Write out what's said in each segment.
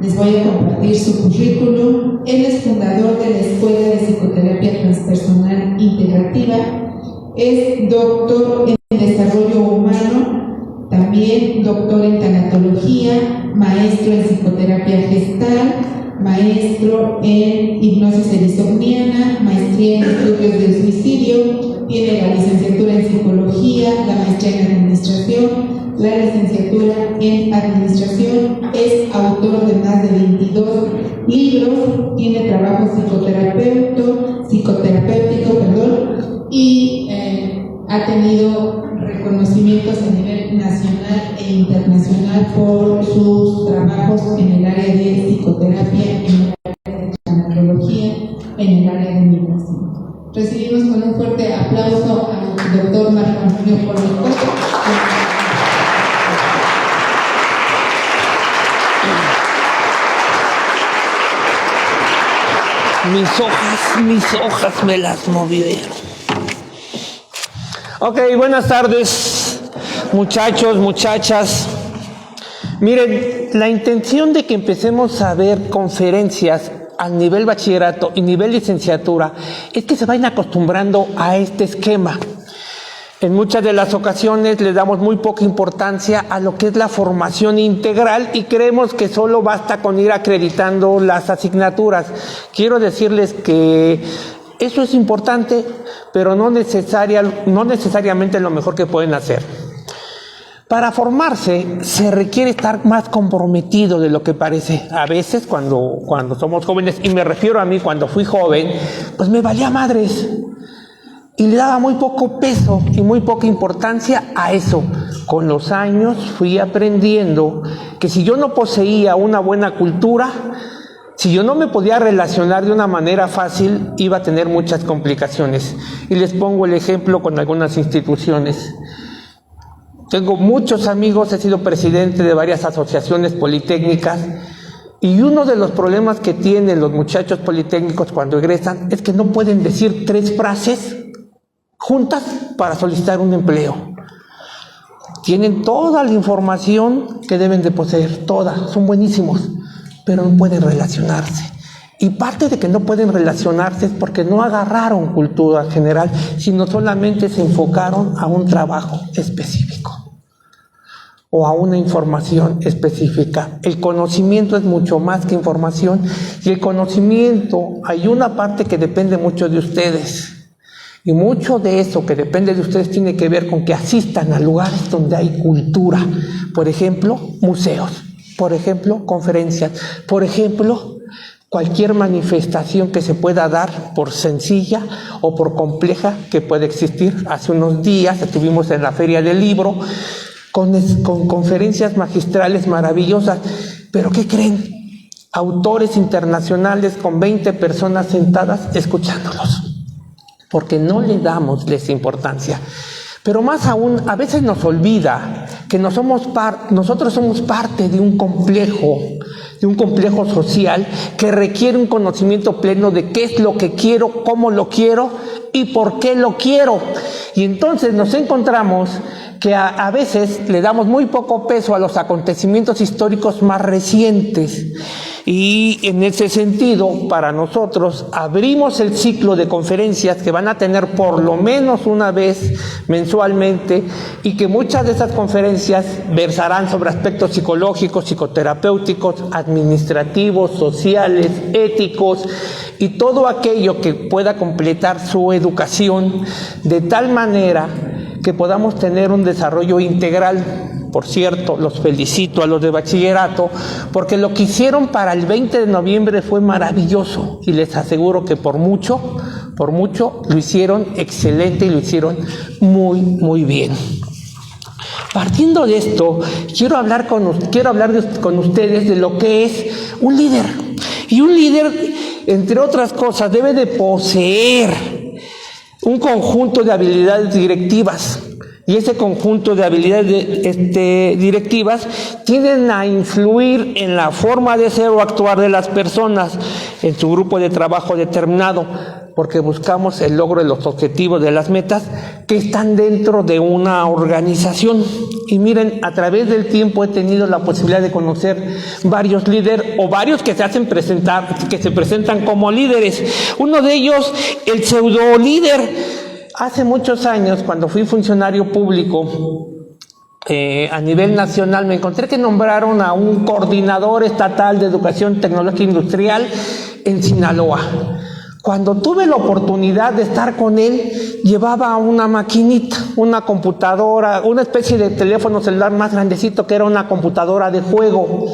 Les voy a compartir su currículum. Él es fundador de la Escuela de Psicoterapia Transpersonal Integrativa. Es doctor en Desarrollo Humano, también doctor en Tanatología, maestro en Psicoterapia Gestal, maestro en Hipnosis Erisogniana, maestría en Estudios del Suicidio, tiene la licenciatura en Psicología, la maestría en Administración, la licenciatura en Administración, es autor de más de 22 libros, tiene trabajo psicoterapéutico, y ha tenido reconocimientos a nivel nacional e internacional por sus trabajos en el área de psicoterapia, en el área de tanatología, en el área de migración. Recibimos con un fuerte aplauso al doctor Marco Antonio Porrico. Mis hojas me las movieron. Ok, buenas tardes, muchachos, muchachas. Miren, la intención de que empecemos a ver conferencias a nivel bachillerato y nivel licenciatura es que se vayan acostumbrando a este esquema. En muchas de las ocasiones le damos muy poca importancia a lo que es la formación integral y creemos que solo basta con ir acreditando las asignaturas. Quiero decirles que eso es importante, pero no necesariamente lo mejor que pueden hacer. Para formarse se requiere estar más comprometido de lo que parece. A veces cuando somos jóvenes, y me refiero a mí cuando fui joven, pues me valía madres. Y le daba muy poco peso y muy poca importancia a eso. Con los años fui aprendiendo que si yo no poseía una buena cultura, si yo no me podía relacionar de una manera fácil, iba a tener muchas complicaciones. Y les pongo el ejemplo con algunas instituciones. Tengo muchos amigos, he sido presidente de varias asociaciones politécnicas, y uno de los problemas que tienen los muchachos politécnicos cuando egresan es que no pueden decir 3 frases juntas para solicitar un empleo. Tienen toda la información que deben de poseer, toda, son buenísimos, pero no pueden relacionarse. Y parte de que no pueden relacionarse es porque no agarraron cultura general, sino solamente se enfocaron a un trabajo específico o a una información específica. El conocimiento es mucho más que información, y el conocimiento, hay una parte que depende mucho de ustedes. Y mucho de eso que depende de ustedes tiene que ver con que asistan a lugares donde hay cultura. Por ejemplo, museos. Por ejemplo, conferencias. Por ejemplo, cualquier manifestación que se pueda dar, por sencilla o por compleja que pueda existir. Hace unos días estuvimos en la Feria del Libro con conferencias magistrales maravillosas. ¿Pero qué creen? Autores internacionales con 20 personas sentadas escuchándolos. Porque no le damos esa importancia. Pero más aún, a veces nos olvida que nosotros somos parte de un complejo social que requiere un conocimiento pleno de qué es lo que quiero, cómo lo quiero y por qué lo quiero. Y entonces nos encontramos que a veces le damos muy poco peso a los acontecimientos históricos más recientes. Y en ese sentido, para nosotros, abrimos el ciclo de conferencias que van a tener por lo menos una vez mensualmente, y que muchas de esas conferencias versarán sobre aspectos psicológicos, psicoterapéuticos, administrativos, sociales, éticos, y todo aquello que pueda completar su educación de tal manera que podamos tener un desarrollo integral. Por cierto, los felicito a los de bachillerato, porque lo que hicieron para el 20 de noviembre fue maravilloso, y les aseguro que por mucho lo hicieron excelente y lo hicieron muy, muy bien. Partiendo de esto, quiero hablar con ustedes de lo que es un líder. Y un líder, entre otras cosas, debe de poseer un conjunto de habilidades directivas. Y ese conjunto de habilidades directivas tienden a influir en la forma de ser o actuar de las personas en su grupo de trabajo determinado, porque buscamos el logro de los objetivos de las metas, que están dentro de una organización. Y miren, a través del tiempo he tenido la posibilidad de conocer varios líderes o varios que se presentan como líderes. Uno de ellos, el pseudo líder. Hace muchos años, cuando fui funcionario público a nivel nacional, me encontré que nombraron a un coordinador estatal de educación tecnológica industrial en Sinaloa. Cuando tuve la oportunidad de estar con él, llevaba una maquinita, una computadora, una especie de teléfono celular más grandecito que era una computadora de juego.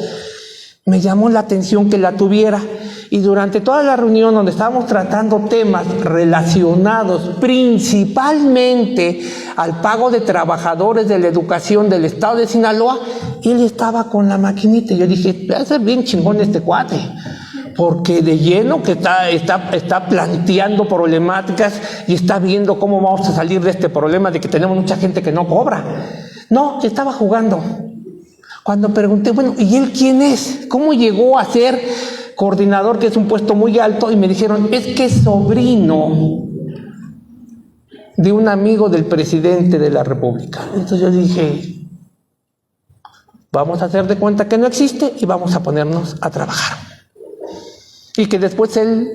Me llamó la atención que la tuviera, y durante toda la reunión donde estábamos tratando temas relacionados principalmente al pago de trabajadores de la educación del estado de Sinaloa, él estaba con la maquinita y yo dije, va a ser bien chingón este cuate, porque de lleno que está planteando problemáticas y está viendo cómo vamos a salir de este problema de que tenemos mucha gente que no cobra. No, que estaba jugando. Cuando pregunté, bueno, ¿y él quién es? ¿Cómo llegó a ser coordinador, que es un puesto muy alto? Y me dijeron, es que es sobrino de un amigo del presidente de la República. Entonces yo dije, vamos a hacer de cuenta que no existe y vamos a ponernos a trabajar. Y que después él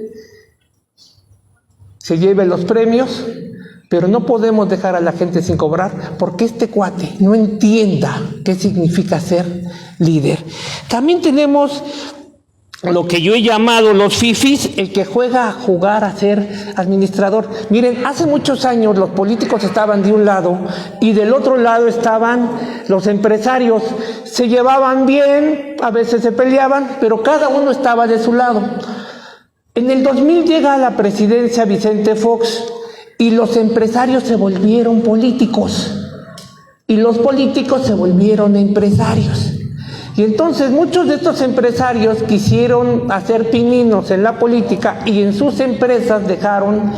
se lleve los premios, pero no podemos dejar a la gente sin cobrar porque este cuate no entienda qué significa ser líder. También tenemos lo que yo he llamado los fifis, el que juega a jugar a ser administrador. Miren, hace muchos años los políticos estaban de un lado y del otro lado estaban los empresarios. Se llevaban bien, a veces se peleaban, pero cada uno estaba de su lado. En el 2000 llega a la presidencia Vicente Fox y los empresarios se volvieron políticos y los políticos se volvieron empresarios. Y entonces muchos de estos empresarios quisieron hacer pininos en la política y en sus empresas dejaron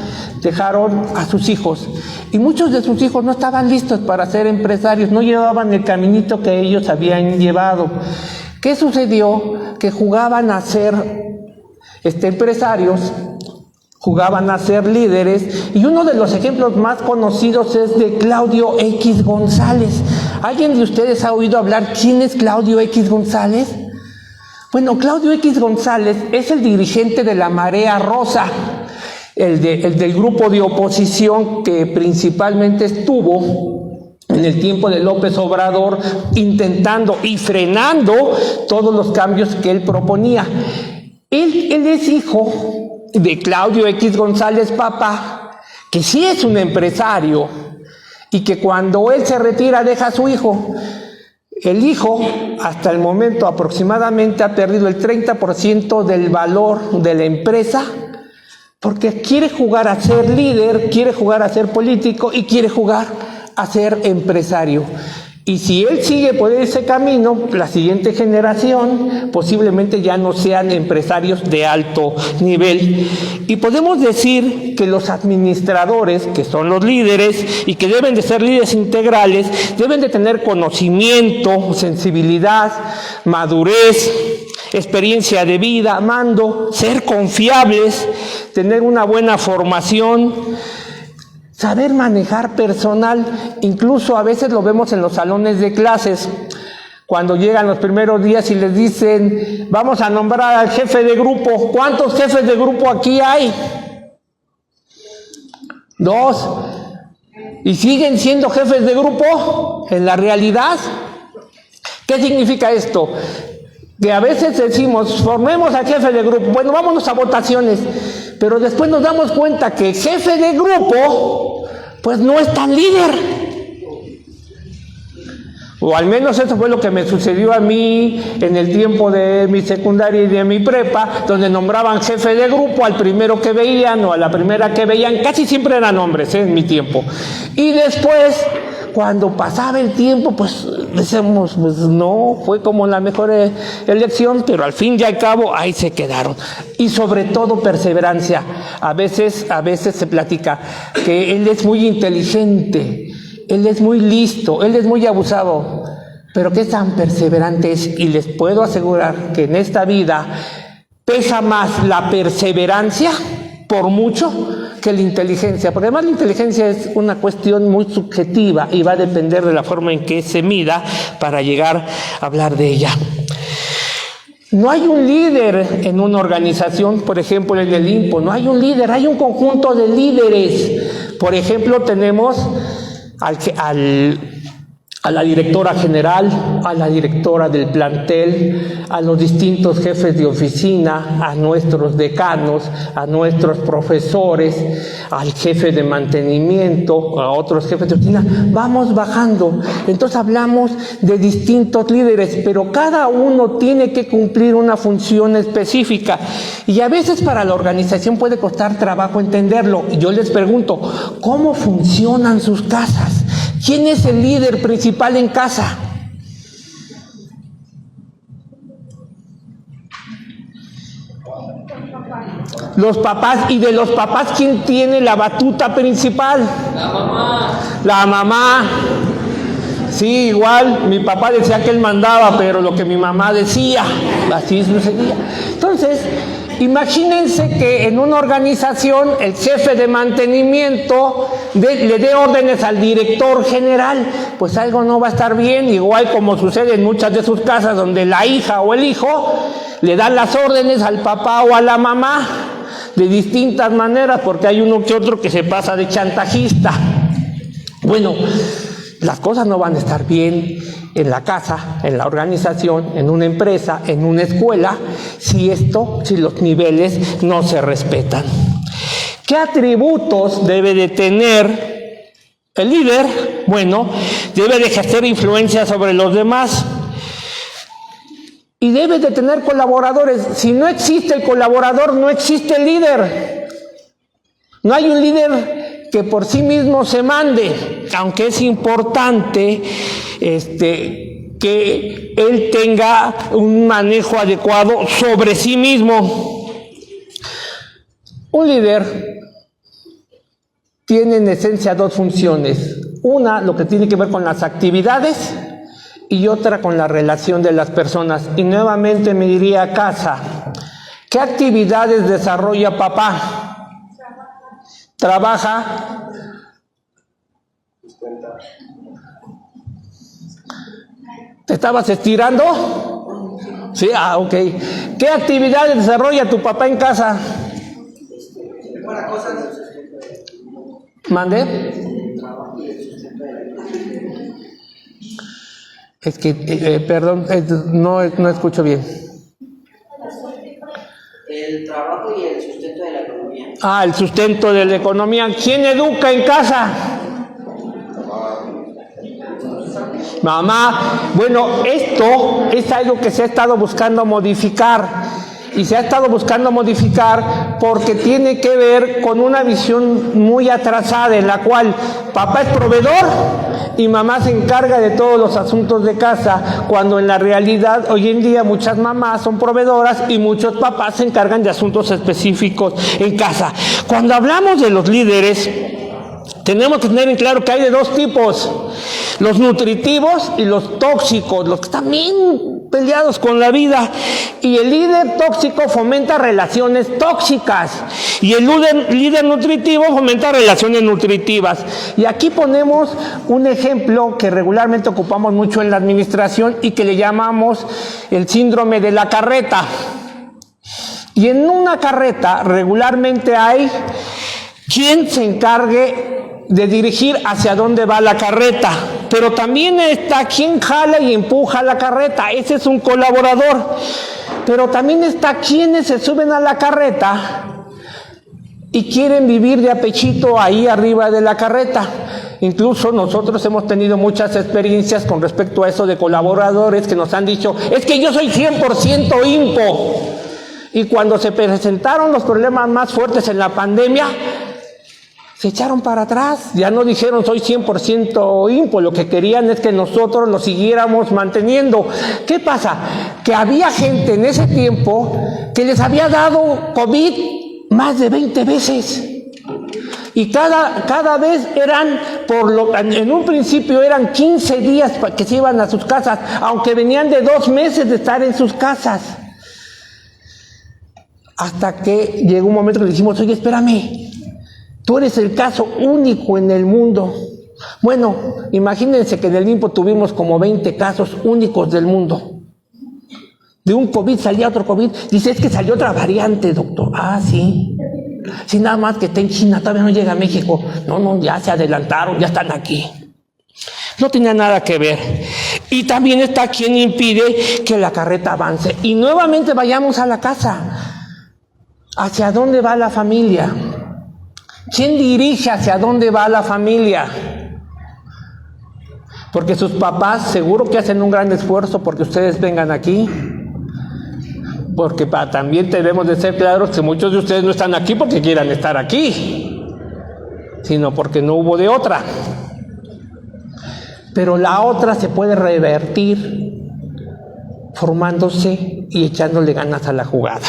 a sus hijos. Y muchos de sus hijos no estaban listos para ser empresarios, no llevaban el caminito que ellos habían llevado. ¿Qué sucedió? Que jugaban a ser empresarios, jugaban a ser líderes, y uno de los ejemplos más conocidos es de Claudio X González. ¿Alguien de ustedes ha oído hablar quién es Claudio X González? Bueno, Claudio X González es el dirigente de la Marea Rosa, el del grupo de oposición que principalmente estuvo en el tiempo de López Obrador intentando y frenando todos los cambios que él proponía. Él es hijo de Claudio X González Papa, que sí es un empresario, y que cuando él se retira deja a su hijo. El hijo, hasta el momento aproximadamente, ha perdido el 30% del valor de la empresa, porque quiere jugar a ser líder, quiere jugar a ser político y quiere jugar a ser empresario. Y si él sigue por ese camino, la siguiente generación posiblemente ya no sean empresarios de alto nivel. Y podemos decir que los administradores, que son los líderes y que deben de ser líderes integrales, deben de tener conocimiento, sensibilidad, madurez, experiencia de vida, mando, ser confiables, tener una buena formación, saber manejar personal. Incluso a veces lo vemos en los salones de clases, cuando llegan los primeros días y les dicen, vamos a nombrar al jefe de grupo. ¿Cuántos jefes de grupo aquí hay? 2. ¿Y siguen siendo jefes de grupo en la realidad? ¿Qué significa esto? Que a veces decimos, formemos al jefe de grupo, bueno, vámonos a votaciones, pero después nos damos cuenta que el jefe de grupo, pues no es tan líder. O al menos eso fue lo que me sucedió a mí en el tiempo de mi secundaria y de mi prepa, donde nombraban jefe de grupo al primero que veían o a la primera que veían, casi siempre eran hombres en mi tiempo. Y después, cuando pasaba el tiempo, pues decíamos, pues no, fue como la mejor elección, pero al fin y al cabo ahí se quedaron. Y sobre todo perseverancia. A veces se platica que él es muy inteligente, él es muy listo, él es muy abusado, pero qué tan perseverante es. Y les puedo asegurar que en esta vida pesa más la perseverancia, por mucho, que la inteligencia, porque además la inteligencia es una cuestión muy subjetiva y va a depender de la forma en que se mida para llegar a hablar de ella. No hay un líder en una organización, por ejemplo en el INPO, no hay un líder, hay un conjunto de líderes. Por ejemplo, tenemos a la directora general, a la directora del plantel, a los distintos jefes de oficina, a nuestros decanos, a nuestros profesores, al jefe de mantenimiento, a otros jefes de oficina. Vamos bajando. Entonces hablamos de distintos líderes, pero cada uno tiene que cumplir una función específica. Y a veces para la organización puede costar trabajo entenderlo. Yo les pregunto, ¿cómo funcionan sus casas? ¿Quién es el líder principal en casa? Los papás. ¿Y de los papás quién tiene la batuta principal? La mamá. La mamá. Sí, igual, mi papá decía que él mandaba, pero lo que mi mamá decía, así sucedía. Entonces, imagínense que en una organización el jefe de mantenimiento le dé órdenes al director general, pues algo no va a estar bien, igual como sucede en muchas de sus casas donde la hija o el hijo le dan las órdenes al papá o a la mamá de distintas maneras, porque hay uno que otro que se pasa de chantajista. Bueno, las cosas no van a estar bien en la casa, en la organización, en una empresa, en una escuela, si los niveles no se respetan. ¿Qué atributos debe de tener el líder? Bueno, debe de ejercer influencia sobre los demás y debe de tener colaboradores. Si no existe el colaborador, no existe el líder. No hay un líder que por sí mismo se mande, aunque es importante que él tenga un manejo adecuado sobre sí mismo. Un líder tiene en esencia dos funciones. Una, lo que tiene que ver con las actividades, y otra con la relación de las personas. Y nuevamente me diría a casa, ¿qué actividades desarrolla papá? Trabaja. ¿Te estabas estirando? Sí, ok. ¿Qué actividades desarrolla tu papá en casa? ¿Mande? Es que, perdón, no escucho bien. El trabajo y el sustento de la economía. Ah, el sustento de la economía. ¿Quién educa en casa? Mamá. Bueno, esto es algo que se ha estado buscando modificar. Y se ha estado buscando modificar porque tiene que ver con una visión muy atrasada en la cual papá es proveedor y mamá se encarga de todos los asuntos de casa, cuando en la realidad hoy en día muchas mamás son proveedoras y muchos papás se encargan de asuntos específicos en casa. Cuando hablamos de los líderes, tenemos que tener en claro que hay de dos tipos: los nutritivos y los tóxicos, los que están bien peleados con la vida. Y el líder tóxico fomenta relaciones tóxicas y el líder nutritivo fomenta relaciones nutritivas. Y aquí ponemos un ejemplo que regularmente ocupamos mucho en la administración y que le llamamos el síndrome de la carreta. Y en una carreta regularmente hay quien se encargue de dirigir hacia dónde va la carreta, pero también está quien jala y empuja la carreta, ese es un colaborador. Pero también está quienes se suben a la carreta y quieren vivir de a pechito ahí arriba de la carreta. Incluso nosotros hemos tenido muchas experiencias con respecto a eso de colaboradores que nos han dicho, es que yo soy 100% INPO. Y cuando se presentaron los problemas más fuertes en la pandemia, se echaron para atrás, ya no dijeron soy 100% INPO, lo que querían es que nosotros lo siguiéramos manteniendo. ¿Qué pasa? Que había gente en ese tiempo que les había dado COVID más de 20 veces. Y cada vez eran, en un principio eran 15 días que se iban a sus casas, aunque venían de 2 meses de estar en sus casas. Hasta que llegó un momento que le dijimos, oye, espérame, Tú eres el caso único en el mundo. Bueno, imagínense que en el INPO tuvimos como 20 casos únicos del mundo. De un COVID salía otro COVID. Dice, es que salió otra variante, doctor. Ah, sí. Sí, nada más que está en China, todavía no llega a México. No, ya se adelantaron, ya están aquí. No tenía nada que ver. Y también está quien impide que la carreta avance. Y nuevamente vayamos a la casa. ¿Hacia dónde va la familia? ¿Quién dirige hacia dónde va la familia? Porque sus papás seguro que hacen un gran esfuerzo porque ustedes vengan aquí. Porque también debemos de ser claros que muchos de ustedes no están aquí porque quieran estar aquí, sino porque no hubo de otra. Pero la otra se puede revertir formándose y echándole ganas a la jugada.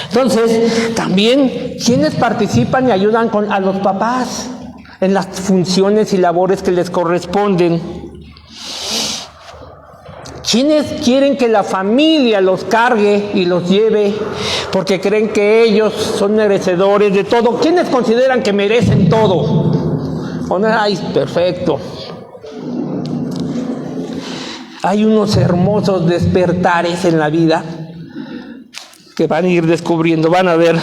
Entonces, también, ¿quiénes participan y ayudan a los papás en las funciones y labores que les corresponden? ¿Quiénes quieren que la familia los cargue y los lleve porque creen que ellos son merecedores de todo? ¿Quiénes consideran que merecen todo? Ay, perfecto. Hay unos hermosos despertares en la vida que van a ir descubriendo, van a ver.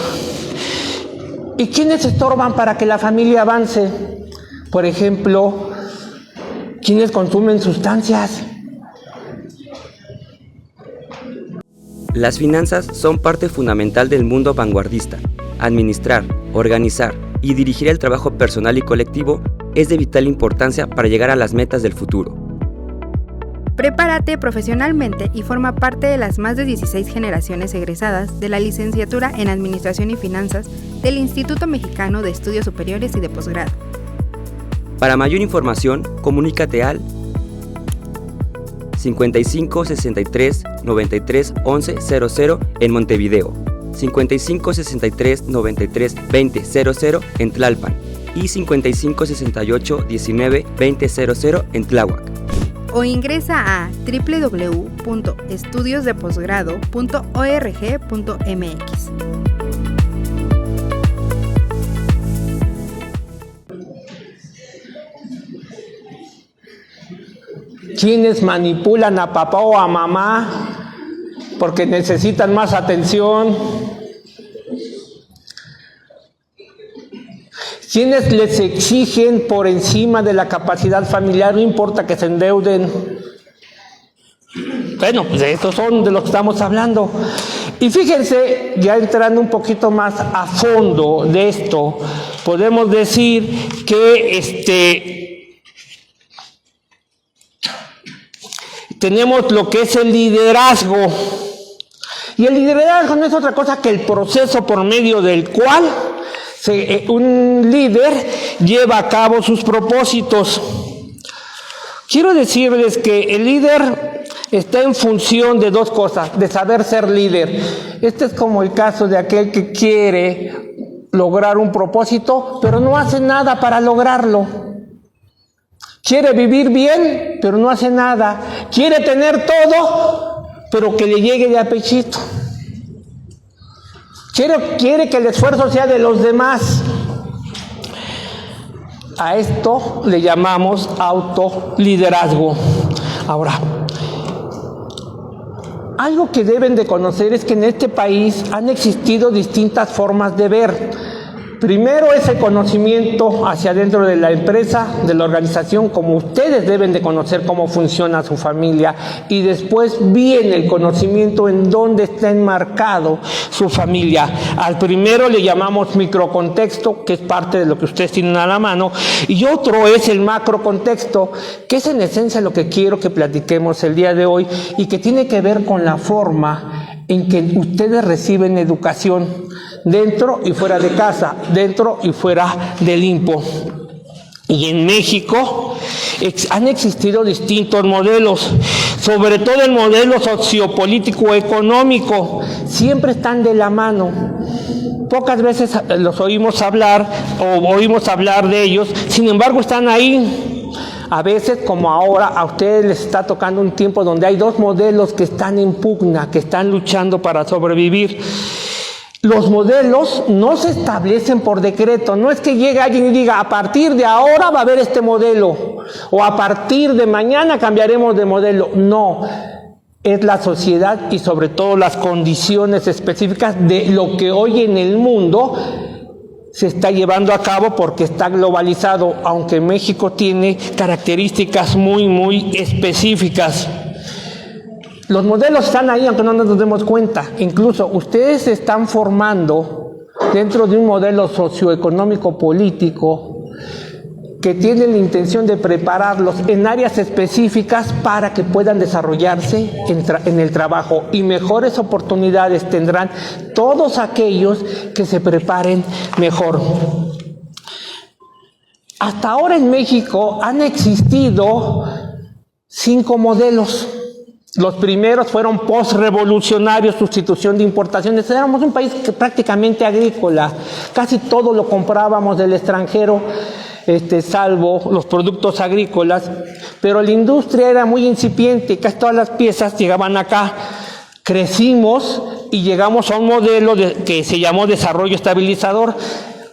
¿Y quiénes estorban para que la familia avance? Por ejemplo, ¿quiénes consumen sustancias? Las finanzas son parte fundamental del mundo vanguardista. Administrar, organizar y dirigir el trabajo personal y colectivo es de vital importancia para llegar a las metas del futuro. Prepárate profesionalmente y forma parte de las más de 16 generaciones egresadas de la licenciatura en Administración y Finanzas del Instituto Mexicano de Estudios Superiores y de Posgrado. Para mayor información, comunícate al 55 63 93 11 00 en Montevideo, 55 63 93 20 00 en Tlalpan y 55 68 19 20 00 en Tláhuac. O ingresa a www.estudiosdeposgrado.org.mx. ¿Quiénes manipulan a papá o a mamá porque necesitan más atención? ¿Quiénes les exigen por encima de la capacidad familiar, no importa que se endeuden? Bueno, pues estos son de los que estamos hablando. Y fíjense, ya entrando un poquito más a fondo de esto, podemos decir que tenemos lo que es el liderazgo. Y el liderazgo no es otra cosa que el proceso por medio del cual un líder lleva a cabo sus propósitos. Quiero decirles que el líder está en función de dos cosas, de saber ser líder. Este es como el caso de aquel que quiere lograr un propósito, pero no hace nada para lograrlo. Quiere vivir bien, pero no hace nada. Quiere tener todo, pero que le llegue de a pechito. Quiere que el esfuerzo sea de los demás. A esto le llamamos autoliderazgo. Ahora, algo que deben de conocer es que en este país han existido distintas formas de ver. Primero es el conocimiento hacia adentro de la empresa, de la organización, como ustedes deben de conocer cómo funciona su familia, y después viene el conocimiento en dónde está enmarcado su familia. Al primero le llamamos microcontexto, que es parte de lo que ustedes tienen a la mano, y otro es el macrocontexto, que es en esencia lo que quiero que platiquemos el día de hoy y que tiene que ver con la forma en que ustedes reciben educación dentro y fuera de casa, dentro y fuera del INPO. Y en México han existido distintos modelos, sobre todo el modelo sociopolítico-económico, siempre están de la mano. Pocas veces los oímos hablar o oímos hablar de ellos, sin embargo están ahí. A veces, como ahora, a ustedes les está tocando un tiempo donde hay dos modelos que están en pugna, que están luchando para sobrevivir. los modelos no se establecen por decreto. No es que llegue alguien y diga, a partir de ahora va a haber este modelo, o a partir de mañana cambiaremos de modelo. No, es la sociedad y sobre todo las condiciones específicas de lo que hoy en el mundo se está llevando a cabo, porque está globalizado, aunque México tiene características muy específicas. Los modelos están ahí, aunque no nos demos cuenta. Incluso ustedes se están formando dentro de un modelo socioeconómico político que tiene la intención de prepararlos en áreas específicas para que puedan desarrollarse en el trabajo, y mejores oportunidades tendrán todos aquellos que se preparen mejor. Hasta ahora en México han existido 5 modelos. Los primeros fueron postrevolucionarios, sustitución de importaciones. Éramos un país que prácticamente agrícola, casi todo lo comprábamos del extranjero, salvo los productos agrícolas, pero la industria era muy incipiente, casi todas las piezas llegaban acá. Crecimos y llegamos a un modelo que se llamó desarrollo estabilizador,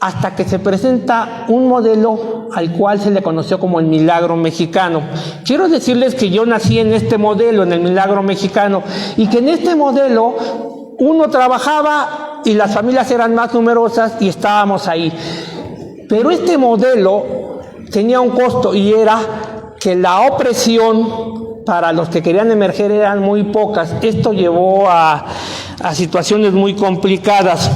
hasta que se presenta un modelo al cual se le conoció como el milagro mexicano. Quiero decirles que yo nací en este modelo, en el milagro mexicano, y que en este modelo uno trabajaba y las familias eran más numerosas y estábamos ahí. Pero este modelo tenía un costo, y era que la opresión para los que querían emerger eran muy pocas. Esto llevó a situaciones muy complicadas.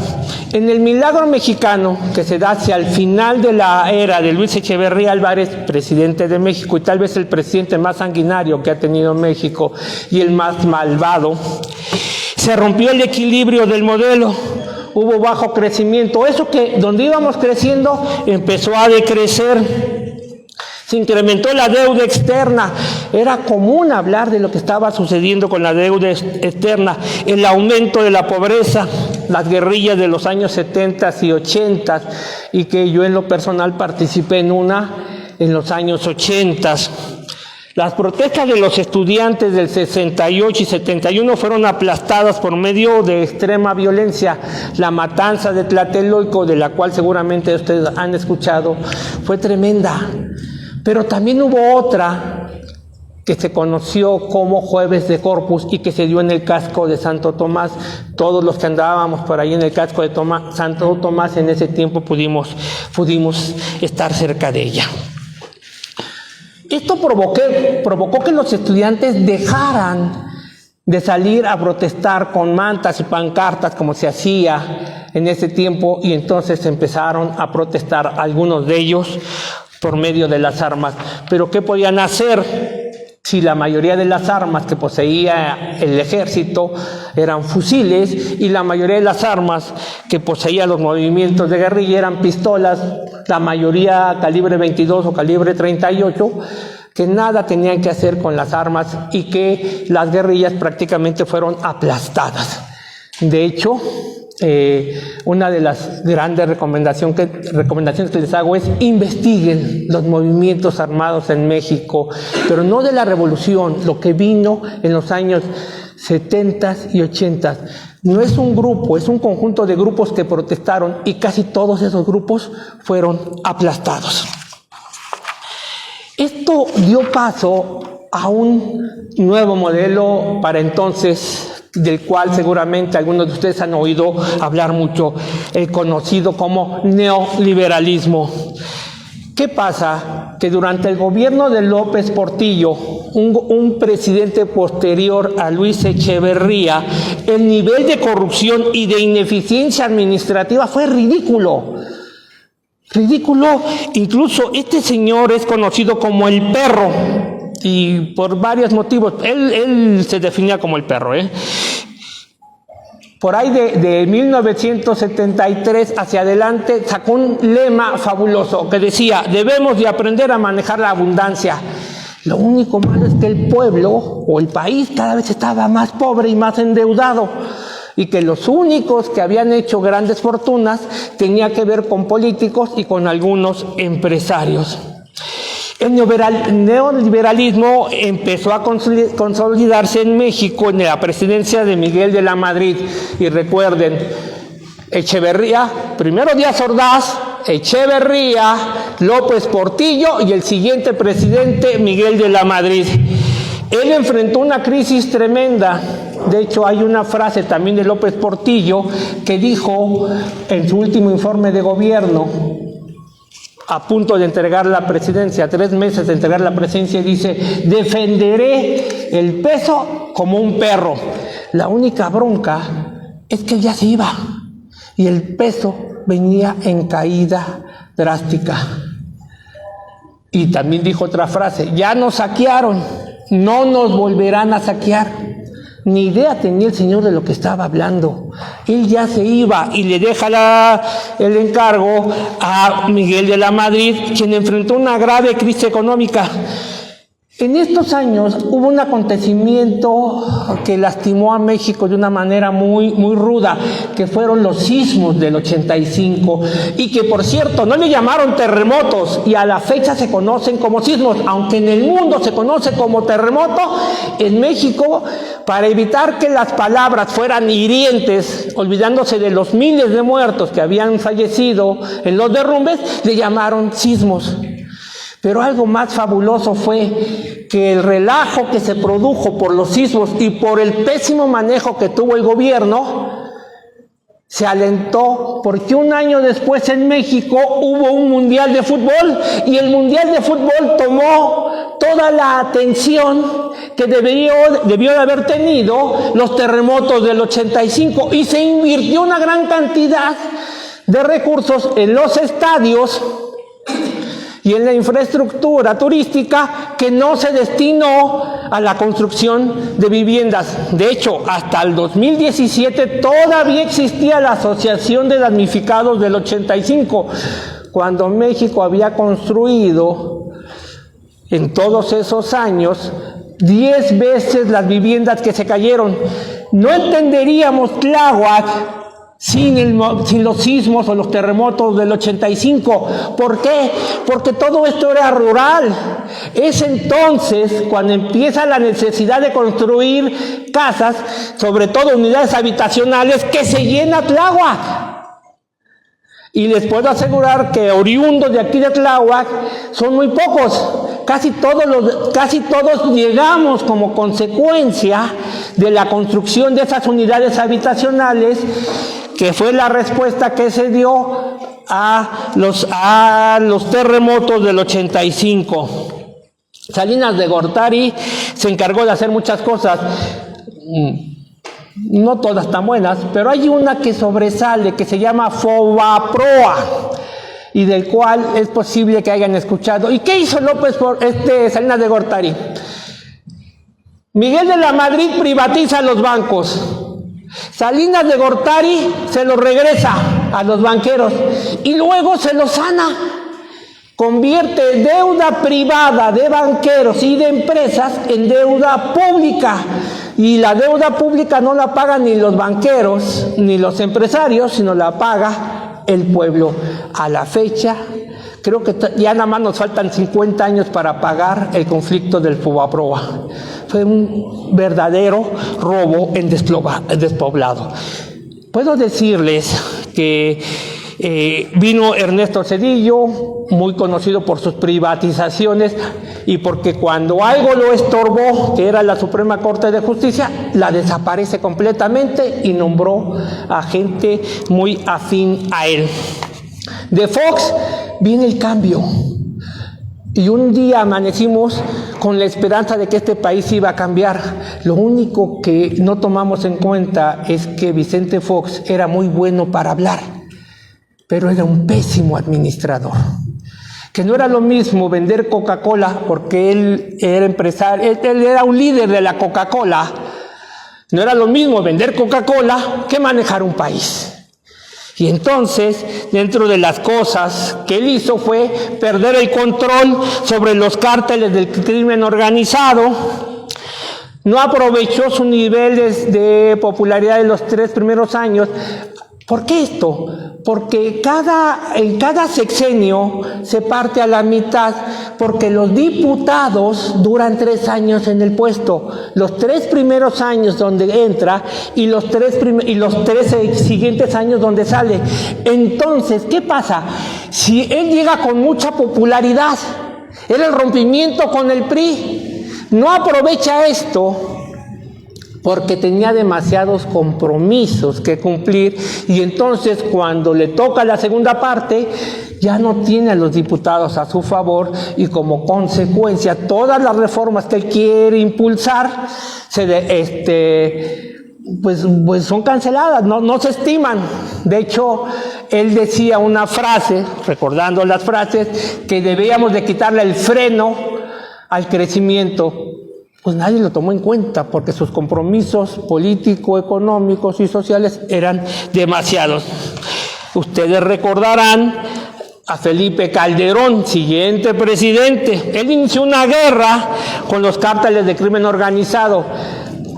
En el milagro mexicano, que se da hacia el final de la era de Luis Echeverría Álvarez, presidente de México, y tal vez el presidente más sanguinario que ha tenido México y el más malvado, se rompió el equilibrio del modelo. Hubo bajo crecimiento. Eso que donde íbamos creciendo empezó a decrecer. Se incrementó la deuda externa. Era común hablar de lo que estaba sucediendo con la deuda externa, el aumento de la pobreza, las guerrillas de los años 70 y 80, y que yo en lo personal participé en una en los años 80. Las protestas de los estudiantes del 68 y 71 fueron aplastadas por medio de extrema violencia. La matanza de Tlatelolco, de la cual seguramente ustedes han escuchado, fue tremenda. Pero también hubo otra que se conoció como Jueves de Corpus y que se dio en el casco de Santo Tomás. Todos los que andábamos por ahí en el casco de Santo Tomás en ese tiempo pudimos estar cerca de ella. Esto provocó que los estudiantes dejaran de salir a protestar con mantas y pancartas como se hacía en ese tiempo, y entonces empezaron a protestar algunos de ellos por medio de las armas. Pero ¿qué podían hacer si la mayoría de las armas que poseía el ejército eran fusiles, y la mayoría de las armas que poseía los movimientos de guerrilla eran pistolas, la mayoría calibre 22 o calibre 38, que nada tenían que hacer con las armas y que las guerrillas prácticamente fueron aplastadas? De hecho, una de las grandes recomendaciones que les hago es: investiguen los movimientos armados en México, pero no de la revolución, lo que vino en los años 70 y 80. No es un grupo, es un conjunto de grupos que protestaron, y casi todos esos grupos fueron aplastados. Esto dio paso a un nuevo modelo para entonces, del cual seguramente algunos de ustedes han oído hablar mucho, el conocido como neoliberalismo. ¿Qué pasa? Que durante el gobierno de López Portillo, un presidente posterior a Luis Echeverría, el nivel de corrupción y de ineficiencia administrativa fue ridículo. Ridículo. Incluso este señor es conocido como el perro, y por varios motivos. Él se definía como el perro, Por ahí de 1973 hacia adelante sacó un lema fabuloso que decía: debemos de aprender a manejar la abundancia. Lo único malo es que el pueblo o el país cada vez estaba más pobre y más endeudado, y que los únicos que habían hecho grandes fortunas tenía que ver con políticos y con algunos empresarios. El neoliberalismo empezó a consolidarse en México en la presidencia de Miguel de la Madrid. Y recuerden, Echeverría, primero Díaz Ordaz, Echeverría, López Portillo y el siguiente presidente, Miguel de la Madrid. Él enfrentó una crisis tremenda. De hecho, hay una frase también de López Portillo que dijo en su último informe de gobierno, a punto de entregar la presidencia, 3 meses de entregar la presidencia, dice: defenderé el peso como un perro. La única bronca es que ya se iba y el peso venía en caída drástica. Y también dijo otra frase: ya nos saquearon, no nos volverán a saquear. Ni idea tenía el señor de lo que estaba hablando. Él ya se iba y le deja el encargo a Miguel de la Madrid, quien enfrentó una grave crisis económica. En estos años hubo un acontecimiento que lastimó a México de una manera muy ruda, que fueron los sismos del 85, y que, por cierto, no le llamaron terremotos, y a la fecha se conocen como sismos, aunque en el mundo se conoce como terremoto. En México, para evitar que las palabras fueran hirientes, olvidándose de los miles de muertos que habían fallecido en los derrumbes, le llamaron sismos. Pero algo más fabuloso fue que el relajo que se produjo por los sismos y por el pésimo manejo que tuvo el gobierno se alentó, porque un año después en México hubo un mundial de fútbol, y el mundial de fútbol tomó toda la atención que debió de haber tenido los terremotos del 85, y se invirtió una gran cantidad de recursos en los estadios y en la infraestructura turística, que no se destinó a la construcción de viviendas. De hecho, hasta el 2017 todavía existía la Asociación de Damnificados del 85, cuando México había construido en todos esos años 10 veces las viviendas que se cayeron. No entenderíamos Tláhuac sin los sismos o los terremotos del 85. ¿Por qué? Porque todo esto era rural. Es entonces cuando empieza la necesidad de construir casas, sobre todo unidades habitacionales, que se llena Tláhuac. Y les puedo asegurar que oriundos de aquí de Tláhuac son muy pocos. Casi todos llegamos como consecuencia de la construcción de esas unidades habitacionales, que fue la respuesta que se dio a los terremotos del 85. Salinas de Gortari se encargó de hacer muchas cosas, no todas tan buenas, pero hay una que sobresale, que se llama Fobaproa, y del cual es posible que hayan escuchado. ¿Y qué hizo Salinas de Gortari? Miguel de la Madrid privatiza los bancos. Salinas de Gortari se los regresa a los banqueros y luego se los sana. Convierte deuda privada de banqueros y de empresas en deuda pública. Y la deuda pública no la pagan ni los banqueros ni los empresarios, sino la paga el pueblo. A la fecha, creo que ya nada más nos faltan 50 años para pagar el conflicto del Fobaproa. Fue un verdadero robo en despoblado. Puedo decirles que vino Ernesto Zedillo, muy conocido por sus privatizaciones, y porque cuando algo lo estorbó, que era la Suprema Corte de Justicia, la desaparece completamente y nombró a gente muy afín a él. De Fox viene el cambio, y un día amanecimos con la esperanza de que este país iba a cambiar. Lo único que no tomamos en cuenta es que Vicente Fox era muy bueno para hablar, pero era un pésimo administrador. Que no era lo mismo vender Coca-Cola, porque él era empresario, él era un líder de la Coca-Cola. No era lo mismo vender Coca-Cola que manejar un país. Y entonces, dentro de las cosas que él hizo fue perder el control sobre los cárteles del crimen organizado. No aprovechó sus niveles de popularidad de los 3 primeros años. ¿Por qué esto? Porque en cada sexenio se parte a la mitad, porque los diputados duran 3 años en el puesto, los 3 primeros años donde entra y los 3 siguientes años donde sale. Entonces, ¿qué pasa? Si él llega con mucha popularidad, era el rompimiento con el PRI, no aprovecha esto porque tenía demasiados compromisos que cumplir, y entonces cuando le toca la segunda parte ya no tiene a los diputados a su favor, y como consecuencia todas las reformas que él quiere impulsar pues son canceladas, no se estiman. De hecho, él decía una frase, recordando las frases, que debíamos de quitarle el freno al crecimiento. Pues nadie lo tomó en cuenta porque sus compromisos políticos, económicos y sociales eran demasiados. Ustedes recordarán a Felipe Calderón, siguiente presidente. Él inició una guerra con los cárteles de crimen organizado.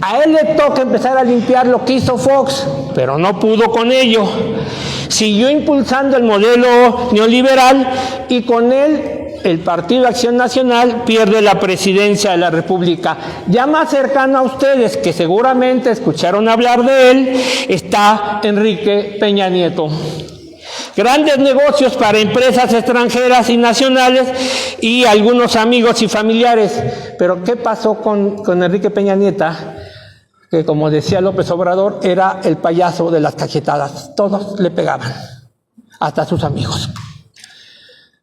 A él le toca empezar a limpiar lo que hizo Fox, pero no pudo con ello. Siguió impulsando el modelo neoliberal y con él el Partido Acción Nacional pierde la presidencia de la República. Ya más cercano a ustedes, que seguramente escucharon hablar de él, está Enrique Peña Nieto. Grandes negocios para empresas extranjeras y nacionales y algunos amigos y familiares. Pero ¿qué pasó con Enrique Peña Nieto? Que, como decía López Obrador, era el payaso de las cachetadas. Todos le pegaban, hasta sus amigos.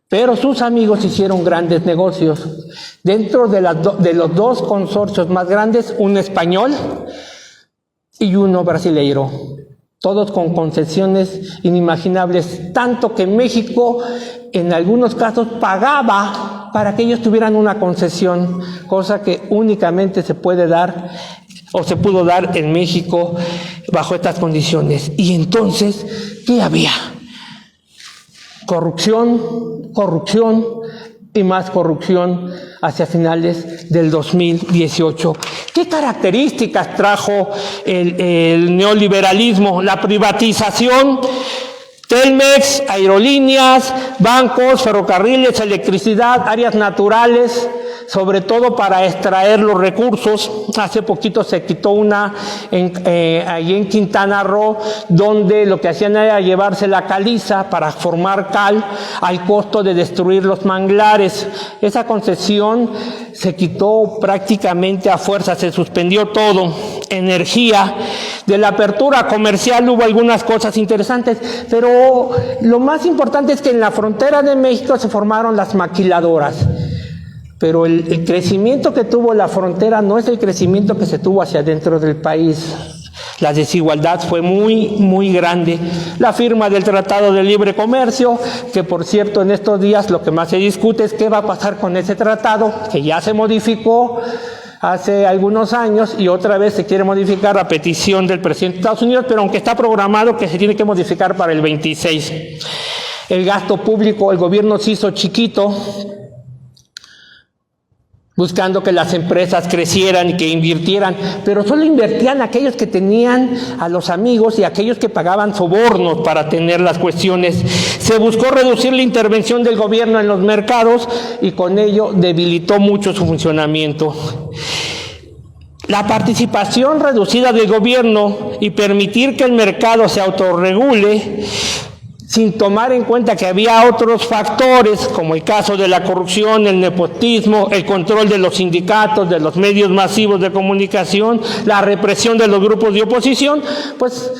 Pero sus amigos hicieron grandes negocios. Dentro de los 2 consorcios más grandes, uno español y uno brasileiro. Todos con concesiones inimaginables, tanto que México en algunos casos pagaba para que ellos tuvieran una concesión, cosa que únicamente se puede dar o se pudo dar en México bajo estas condiciones. Y entonces, ¿qué había? Corrupción y más corrupción hacia finales del 2018. ¿Qué características trajo el neoliberalismo? La privatización, Telmex, aerolíneas, bancos, ferrocarriles, electricidad, áreas naturales, sobre todo para extraer los recursos. Hace poquito se quitó una allí en Quintana Roo, donde lo que hacían era llevarse la caliza para formar cal al costo de destruir los manglares. Esa concesión se quitó prácticamente a fuerza, se suspendió todo. Energía, de la apertura comercial hubo algunas cosas interesantes, pero lo más importante es que en la frontera de México se formaron las maquiladoras. Pero el crecimiento que tuvo la frontera no es el crecimiento que se tuvo hacia adentro del país. La desigualdad fue muy, muy grande. La firma del Tratado de Libre Comercio, que por cierto en estos días lo que más se discute es qué va a pasar con ese tratado, que ya se modificó hace algunos años y otra vez se quiere modificar a petición del presidente de Estados Unidos, pero aunque está programado que se tiene que modificar para el 26. El gasto público, el gobierno se hizo chiquito, buscando que las empresas crecieran y que invirtieran, pero solo invertían aquellos que tenían a los amigos y aquellos que pagaban sobornos para tener las cuestiones. Se buscó reducir la intervención del gobierno en los mercados y con ello debilitó mucho su funcionamiento. La participación reducida del gobierno y permitir que el mercado se autorregule sin tomar en cuenta que había otros factores, como el caso de la corrupción, el nepotismo, el control de los sindicatos, de los medios masivos de comunicación, la represión de los grupos de oposición, pues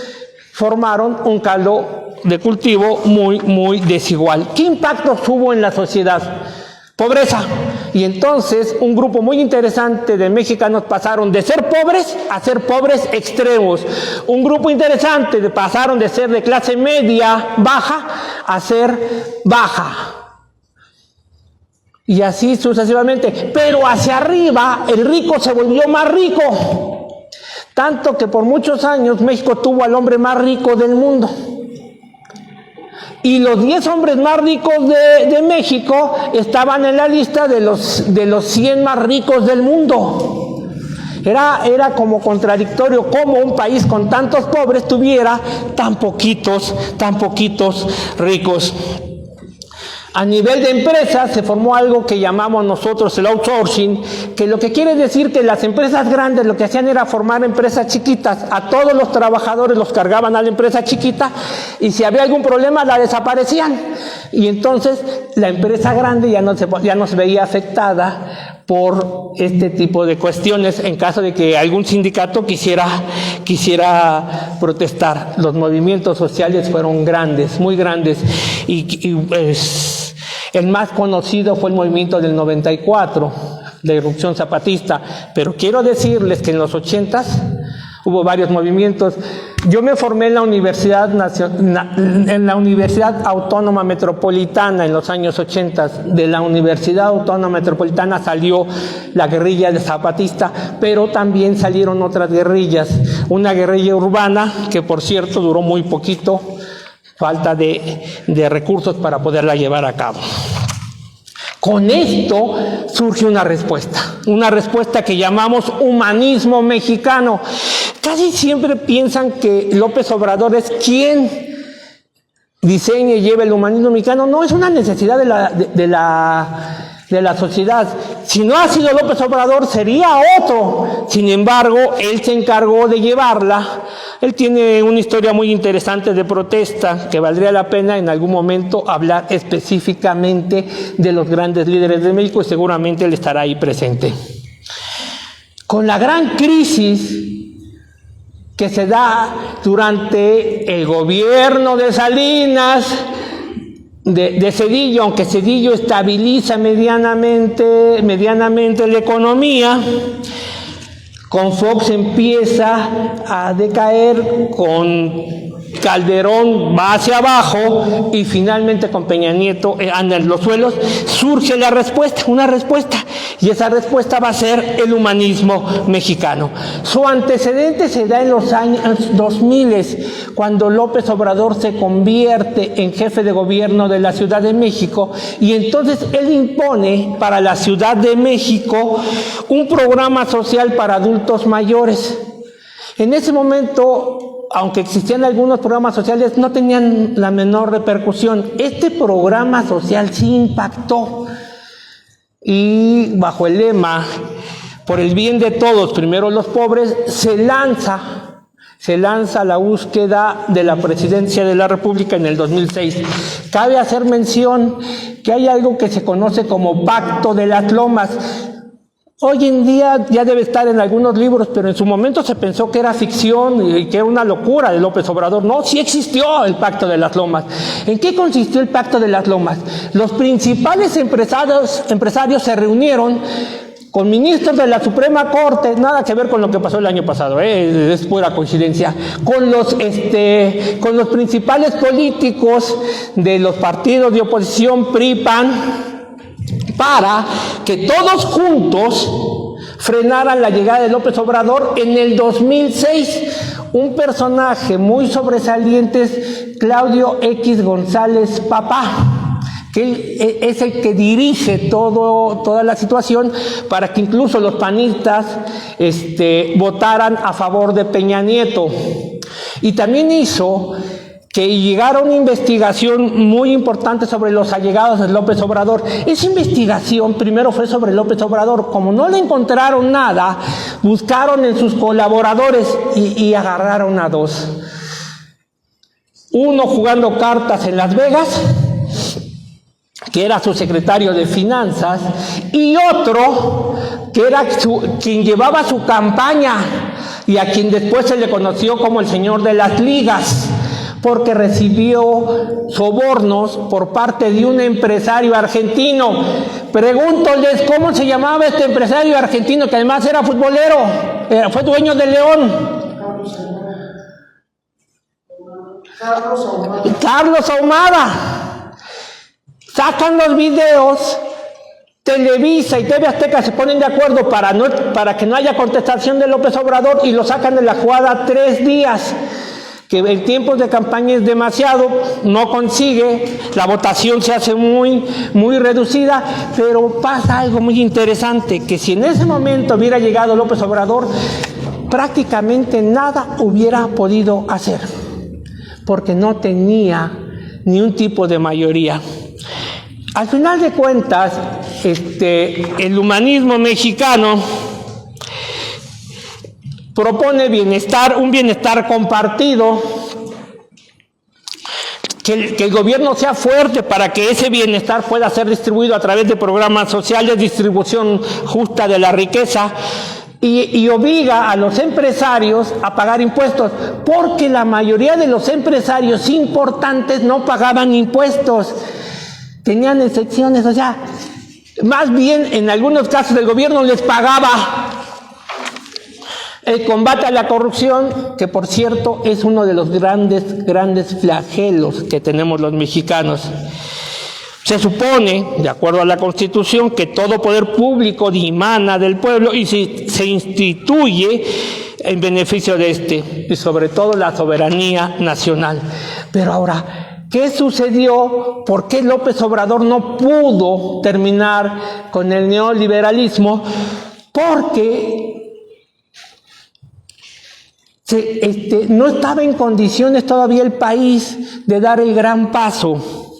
formaron un caldo de cultivo muy, muy desigual. ¿Qué impacto tuvo en la sociedad? Pobreza. Y entonces un grupo muy interesante de mexicanos pasaron de ser pobres a ser pobres extremos. Un grupo interesante pasaron de ser de clase media baja a ser baja. Y así sucesivamente. Pero hacia arriba el rico se volvió más rico. Tanto que por muchos años México tuvo al hombre más rico del mundo. Y los 10 hombres más ricos de México estaban en la lista de los 100 más ricos del mundo. Era como contradictorio cómo un país con tantos pobres tuviera tan poquitos ricos. A nivel de empresas se formó algo que llamamos nosotros el outsourcing, que lo que quiere decir que las empresas grandes lo que hacían era formar empresas chiquitas, a todos los trabajadores los cargaban a la empresa chiquita y si había algún problema la desaparecían. Y entonces la empresa grande ya no se veía afectada por este tipo de cuestiones en caso de que algún sindicato quisiera protestar. Los movimientos sociales fueron grandes, muy grandes, y el más conocido fue el movimiento del 94, la irrupción zapatista, pero quiero decirles que en los 80s hubo varios movimientos. Yo me formé en la Universidad Autónoma Metropolitana en los años 80. De la Universidad Autónoma Metropolitana salió la guerrilla de zapatista, pero también salieron otras guerrillas. Una guerrilla urbana, que por cierto duró muy poquito, falta de recursos para poderla llevar a cabo. Con esto surge una respuesta que llamamos humanismo mexicano. Casi siempre piensan que López Obrador es quien diseña y lleva el humanismo mexicano. No, es una necesidad de la sociedad. Si no ha sido López Obrador, sería otro. Sin embargo, él se encargó de llevarla. Él tiene una historia muy interesante de protesta que valdría la pena en algún momento hablar específicamente de los grandes líderes de México y seguramente él estará ahí presente. Con la gran crisis que se da durante el gobierno de Salinas, de Zedillo, aunque Zedillo estabiliza medianamente la economía, con Fox empieza a decaer, con Calderón va hacia abajo y finalmente con Peña Nieto anda en los suelos, surge una respuesta, y esa respuesta va a ser el humanismo mexicano. Su antecedente se da en los años 2000, cuando López Obrador se convierte en jefe de gobierno de la Ciudad de México, y entonces él impone para la Ciudad de México un programa social para adultos mayores. En ese momento, aunque existían algunos programas sociales, no tenían la menor repercusión. Este programa social sí impactó. Y bajo el lema, por el bien de todos, primero los pobres, se lanza la búsqueda de la presidencia de la República en el 2006. Cabe hacer mención que hay algo que se conoce como Pacto de las Lomas. Hoy en día ya debe estar en algunos libros, pero en su momento se pensó que era ficción y que era una locura de López Obrador. No, sí existió el Pacto de las Lomas. ¿En qué consistió el Pacto de las Lomas? Los principales empresarios se reunieron con ministros de la Suprema Corte, nada que ver con lo que pasó el año pasado, es pura coincidencia, con los principales políticos de los partidos de oposición PRI, PAN, para que todos juntos frenaran la llegada de López Obrador en el 2006. Un personaje muy sobresaliente es Claudio X González Papá, que es el que dirige toda la situación para que incluso los panistas votaran a favor de Peña Nieto. Y también hizo que llegara una investigación muy importante sobre los allegados de López Obrador. Esa investigación primero fue sobre López Obrador. Como no le encontraron nada, buscaron en sus colaboradores y agarraron a dos. Uno jugando cartas en Las Vegas, que era su secretario de Finanzas, y otro que era quien llevaba su campaña y a quien después se le conoció como el señor de las ligas, porque recibió sobornos por parte de un empresario argentino. Pregúntoles cómo se llamaba este empresario argentino, que además era futbolero, fue dueño de León. Carlos Ahumada. Sacan los videos, Televisa y TV Azteca se ponen de acuerdo para que no haya contestación de López Obrador y lo sacan de la jugada 3 días. que en tiempos de campaña es demasiado, no consigue, la votación se hace muy reducida, pero pasa algo muy interesante, que si en ese momento hubiera llegado López Obrador, prácticamente nada hubiera podido hacer, porque no tenía ni un tipo de mayoría. Al final de cuentas, el humanismo mexicano propone un bienestar compartido, que el gobierno sea fuerte para que ese bienestar pueda ser distribuido a través de programas sociales, distribución justa de la riqueza, y obliga a los empresarios a pagar impuestos, porque la mayoría de los empresarios importantes no pagaban impuestos, tenían excepciones, o sea, más bien en algunos casos el gobierno les pagaba. El combate a la corrupción, que por cierto es uno de los grandes flagelos que tenemos los mexicanos. Se supone, de acuerdo a la Constitución, que todo poder público dimana del pueblo y se instituye en beneficio de y sobre todo la soberanía nacional. Pero ahora, ¿qué sucedió? ¿Por qué López Obrador no pudo terminar con el neoliberalismo? Porque no estaba en condiciones todavía el país de dar el gran paso.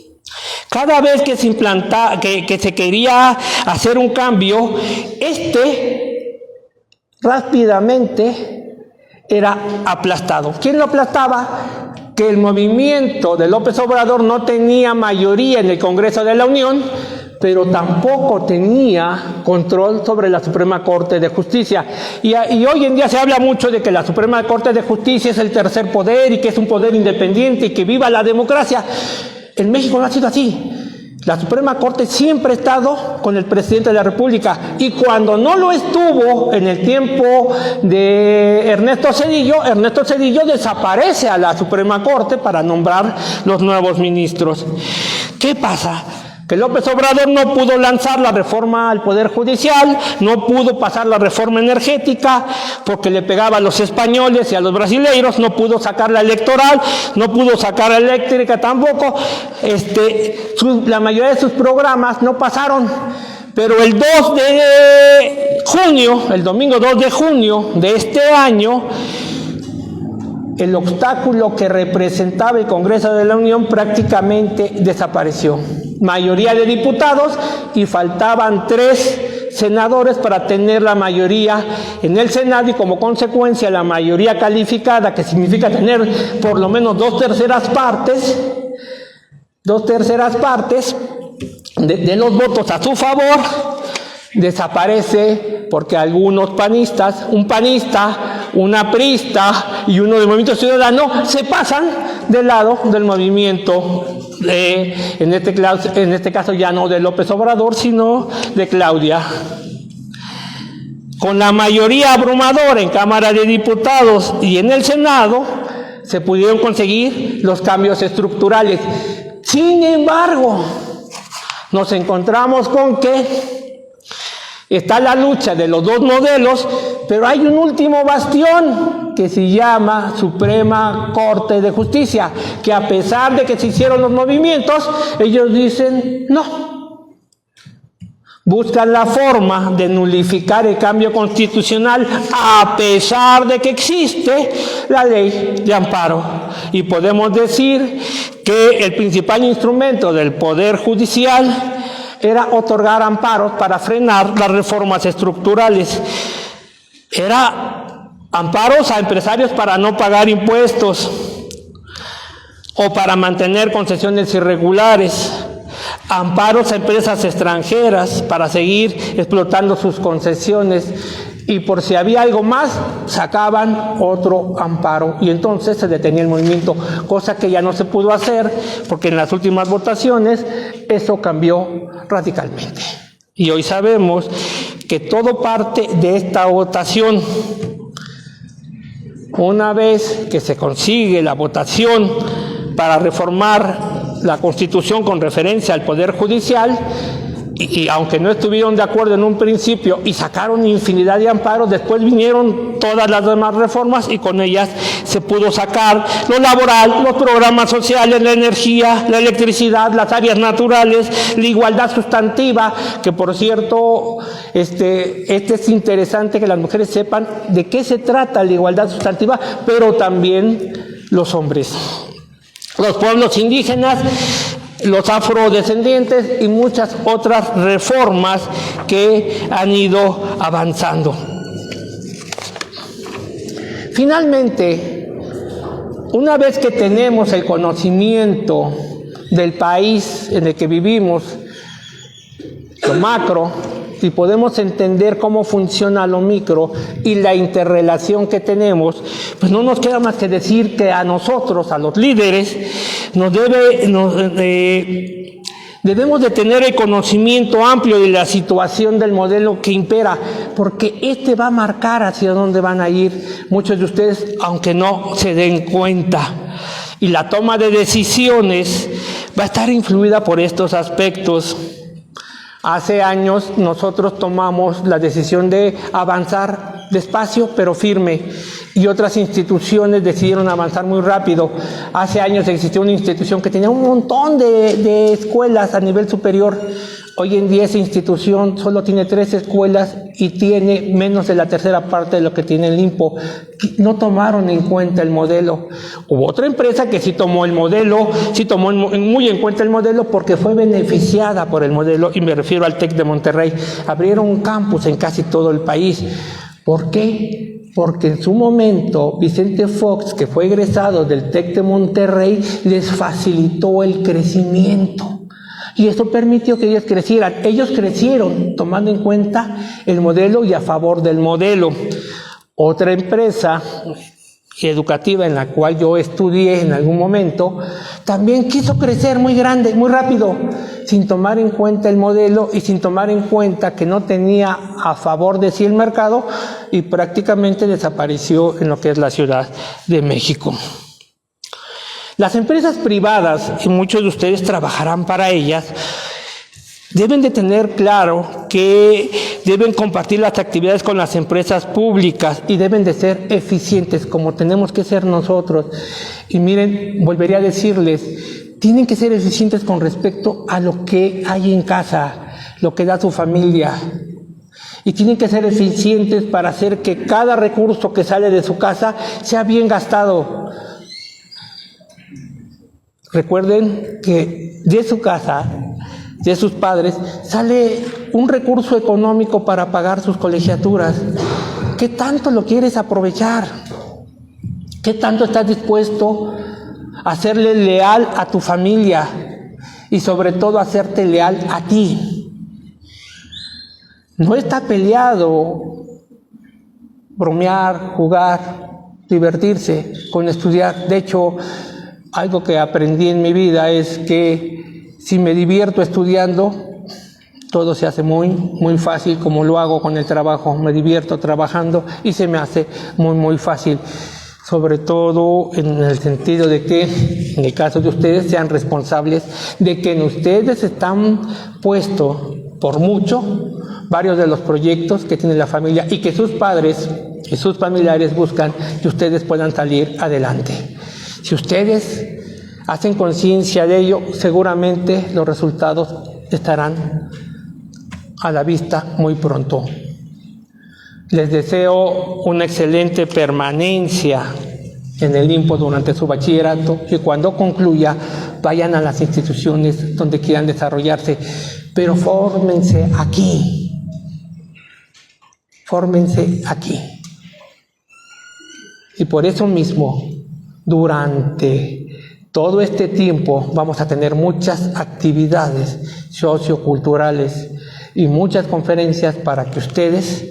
Cada vez que se quería hacer un cambio, rápidamente era aplastado. ¿Quién lo aplastaba? Que el movimiento de López Obrador no tenía mayoría en el Congreso de la Unión, pero tampoco tenía control sobre la Suprema Corte de Justicia. Y hoy en día se habla mucho de que la Suprema Corte de Justicia es el tercer poder y que es un poder independiente y que viva la democracia. En México no ha sido así. La Suprema Corte siempre ha estado con el presidente de la República, y cuando no lo estuvo en el tiempo de Ernesto Zedillo desaparece a la Suprema Corte para nombrar los nuevos ministros. ¿Qué pasa? Que López Obrador no pudo lanzar la reforma al Poder Judicial, no pudo pasar la reforma energética porque le pegaba a los españoles y a los brasileiros, no pudo sacar la electoral, no pudo sacar la eléctrica tampoco, la mayoría de sus programas no pasaron. Pero el domingo 2 de junio de este año, el obstáculo que representaba el Congreso de la Unión prácticamente desapareció. Mayoría de diputados y faltaban 3 senadores para tener la mayoría en el Senado, y como consecuencia la mayoría calificada, que significa tener por lo menos 2/3 partes de los votos a su favor, desaparece porque algunos panistas, un panista, una priista y uno del Movimiento Ciudadano se pasan del lado del movimiento, en este caso ya no de López Obrador, sino de Claudia. Con la mayoría abrumadora en Cámara de Diputados y en el Senado, se pudieron conseguir los cambios estructurales. Sin embargo, nos encontramos con que está la lucha de los dos modelos, pero hay un último bastión que se llama Suprema Corte de Justicia, que a pesar de que se hicieron los movimientos, ellos dicen no. Buscan la forma de nulificar el cambio constitucional a pesar de que existe la ley de amparo. Y podemos decir que el principal instrumento del Poder Judicial era otorgar amparos para frenar las reformas estructurales. Era amparos a empresarios para no pagar impuestos o para mantener concesiones irregulares, amparos a empresas extranjeras para seguir explotando sus concesiones, y por si había algo más, sacaban otro amparo y entonces se detenía el movimiento, cosa que ya no se pudo hacer porque en las últimas votaciones eso cambió radicalmente. Y hoy sabemos que todo parte de esta votación. Una vez que se consigue la votación para reformar la Constitución con referencia al Poder Judicial, y aunque no estuvieron de acuerdo en un principio y sacaron infinidad de amparos, después vinieron todas las demás reformas y con ellas se pudo sacar lo laboral, los programas sociales, la energía, la electricidad, las áreas naturales, la igualdad sustantiva, que por cierto, este es interesante que las mujeres sepan de qué se trata la igualdad sustantiva, pero también los hombres, los pueblos indígenas, los afrodescendientes y muchas otras reformas que han ido avanzando. Finalmente, una vez que tenemos el conocimiento del país en el que vivimos, lo macro, y podemos entender cómo funciona lo micro y la interrelación que tenemos, pues no nos queda más que decir que a nosotros, a los líderes, debemos de tener el conocimiento amplio de la situación del modelo que impera, porque este va a marcar hacia dónde van a ir muchos de ustedes, aunque no se den cuenta. Y la toma de decisiones va a estar influida por estos aspectos. Hace años nosotros tomamos la decisión de avanzar despacio pero firme y otras instituciones decidieron avanzar muy rápido. Hace años existió una institución que tenía un montón de escuelas a nivel superior. Hoy en día esa institución solo tiene 3 escuelas y tiene menos de la tercera parte de lo que tiene el INPO. No tomaron en cuenta el modelo. Hubo otra empresa que sí tomó el modelo, sí tomó muy en cuenta el modelo porque fue beneficiada por el modelo, y me refiero al TEC de Monterrey. Abrieron un campus en casi todo el país. ¿Por qué? Porque en su momento Vicente Fox, que fue egresado del TEC de Monterrey, les facilitó el crecimiento. Y eso permitió que ellos crecieran. Ellos crecieron tomando en cuenta el modelo y a favor del modelo. Otra empresa educativa en la cual yo estudié en algún momento, también quiso crecer muy grande, muy rápido, sin tomar en cuenta el modelo y sin tomar en cuenta que no tenía a favor de sí el mercado, y prácticamente desapareció en lo que es la Ciudad de México. Las empresas privadas, y muchos de ustedes trabajarán para ellas, deben de tener claro que deben compartir las actividades con las empresas públicas y deben de ser eficientes como tenemos que ser nosotros. Y miren, volvería a decirles, tienen que ser eficientes con respecto a lo que hay en casa, lo que da su familia. Y tienen que ser eficientes para hacer que cada recurso que sale de su casa sea bien gastado. Recuerden que de su casa, de sus padres, sale un recurso económico para pagar sus colegiaturas. ¿Qué tanto lo quieres aprovechar? ¿Qué tanto estás dispuesto a serle leal a tu familia? Y sobre todo a serte leal a ti. No está peleado bromear, jugar, divertirse con estudiar. De hecho, algo que aprendí en mi vida es que si me divierto estudiando, todo se hace muy fácil, como lo hago con el trabajo. Me divierto trabajando y se me hace muy fácil. Sobre todo en el sentido de que, en el caso de ustedes, sean responsables de que en ustedes están puestos por mucho varios de los proyectos que tiene la familia y que sus padres y sus familiares buscan que ustedes puedan salir adelante. Si ustedes hacen conciencia de ello, seguramente los resultados estarán a la vista muy pronto. Les deseo una excelente permanencia en el INPO durante su bachillerato y cuando concluya vayan a las instituciones donde quieran desarrollarse, pero fórmense aquí. Fórmense aquí. Y por eso mismo, durante todo este tiempo vamos a tener muchas actividades socioculturales y muchas conferencias para que ustedes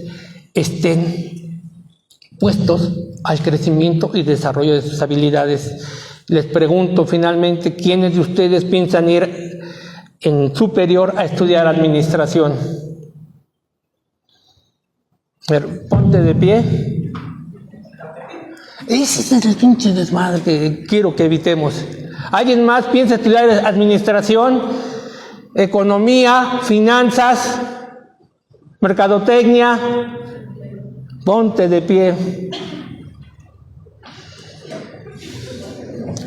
estén puestos al crecimiento y desarrollo de sus habilidades. Les pregunto finalmente, ¿quiénes de ustedes piensan ir en superior a estudiar administración? A ver, ponte de pie. Ese es el pinche desmadre que quiero que evitemos. ¿Alguien más piensa estudiar administración? economía, finanzas, mercadotecnia. Ponte de pie.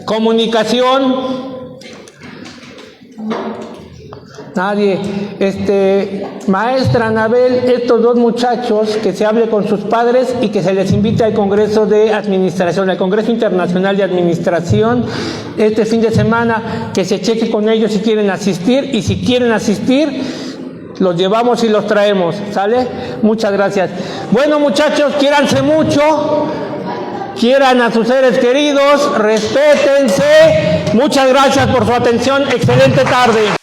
Comunicación. Nadie. Maestra Anabel, estos dos muchachos, que se hable con sus padres y que se les invite al Congreso de Administración, al Congreso Internacional de Administración, este fin de semana, que se cheque con ellos si quieren asistir, y si quieren asistir, los llevamos y los traemos, ¿sale? Muchas gracias. Bueno, muchachos, quiéranse mucho, quieran a sus seres queridos, respétense. Muchas gracias por su atención. Excelente tarde.